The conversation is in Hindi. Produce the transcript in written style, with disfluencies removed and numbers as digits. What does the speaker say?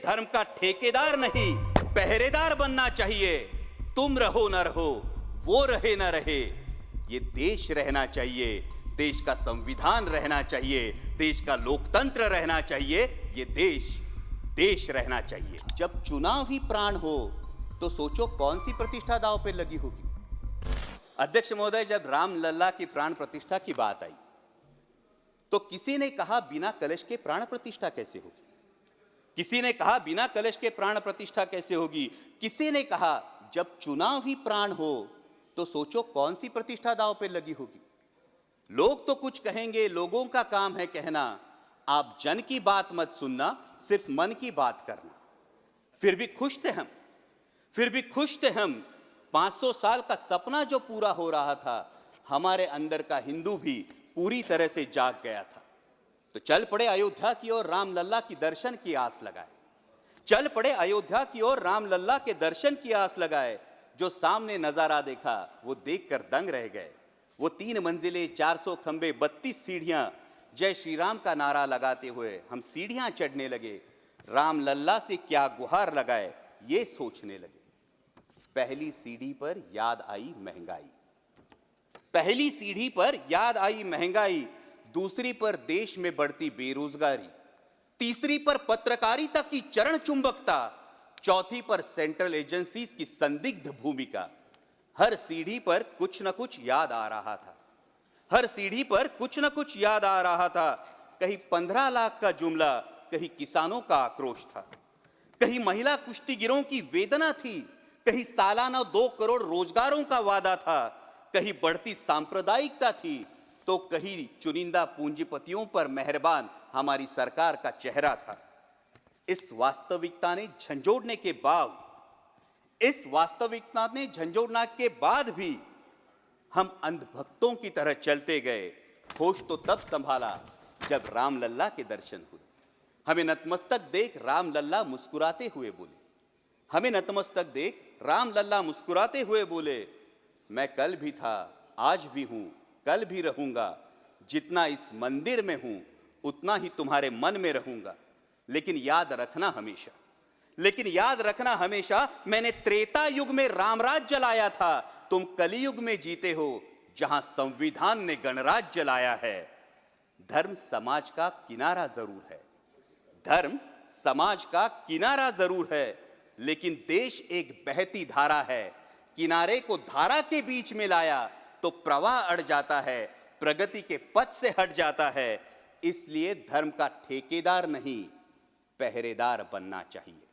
धर्म का ठेकेदार नहीं पहरेदार बनना चाहिए। तुम रहो न रहो, वो रहे न रहे, ये देश रहना चाहिए। देश का संविधान रहना चाहिए, देश का लोकतंत्र रहना चाहिए, ये देश रहना चाहिए। जब चुनाव ही प्राण हो तो सोचो कौन सी प्रतिष्ठा दांव पे लगी होगी। अध्यक्ष महोदय, जब रामलल्ला की प्राण प्रतिष्ठा की बात आई तो किसी ने कहा बिना कलश के प्राण प्रतिष्ठा कैसे होगी, किसी ने कहा बिना कलश के प्राण प्रतिष्ठा कैसे होगी, किसी ने कहा जब चुनाव ही प्राण हो तो सोचो कौन सी प्रतिष्ठा दांव पे लगी होगी। लोग तो कुछ कहेंगे, लोगों का काम है कहना, आप जन की बात मत सुनना, सिर्फ मन की बात करना। फिर भी खुश थे हम 500 साल का सपना जो पूरा हो रहा था, हमारे अंदर का हिंदू भी पूरी तरह से जाग गया था। तो चल पड़े अयोध्या की ओर, रामलल्ला की दर्शन की आस लगाए। चल पड़े अयोध्या की ओर, रामलल्ला के दर्शन की आस लगाए। जो सामने नजारा देखा वो देखकर दंग रह गए। वो 3 मंजिलें, 400 खंबे, 32 सीढ़ियां, जय श्री राम का नारा लगाते हुए हम सीढ़ियां चढ़ने लगे। रामलल्ला से क्या गुहार लगाए ये सोचने लगे। पहली सीढ़ी पर याद आई महंगाई, पहली सीढ़ी पर याद आई महंगाई, दूसरी पर देश में बढ़ती बेरोजगारी, तीसरी पर पत्रकारिता की चरण चुंबकता, चौथी पर सेंट्रल एजेंसीज की संदिग्ध भूमिका। हर सीढ़ी पर कुछ न कुछ याद आ रहा था, हर सीढ़ी पर कुछ न कुछ याद आ रहा था। कहीं 15 लाख का जुमला, कहीं किसानों का आक्रोश था, कहीं महिला कुश्तीगिरों की वेदना थी, कहीं सालाना 2 करोड़ रोजगारों का वादा था, कहीं बढ़ती सांप्रदायिकता थी, तो कहीं चुनिंदा पूंजीपतियों पर मेहरबान हमारी सरकार का चेहरा था। इस वास्तविकता ने झंझोड़ने के बाद भी हम अंधभक्तों की तरह चलते गए। होश तो तब संभाला जब रामलल्ला के दर्शन हुए। हमें नतमस्तक देख रामलल्ला मुस्कुराते हुए बोले, हमें नतमस्तक देख रामलल्ला मुस्कुराते हुए बोले, मैं कल भी था, आज भी हूं, कल भी रहूंगा। जितना इस मंदिर में हूं उतना ही तुम्हारे मन में रहूंगा। लेकिन याद रखना हमेशा मैंने त्रेता युग में रामराज जलाया था, तुम कलियुग में जीते हो जहां संविधान ने गणराज जलाया है। धर्म समाज का किनारा जरूर है, धर्म समाज का किनारा जरूर है, लेकिन देश एक बहती धारा है। किनारे को धारा के बीच में लाया तो प्रवाह अड़ जाता है, प्रगति के पथ से हट जाता है। इसलिए धर्म का ठेकेदार नहीं पहरेदार बनना चाहिए।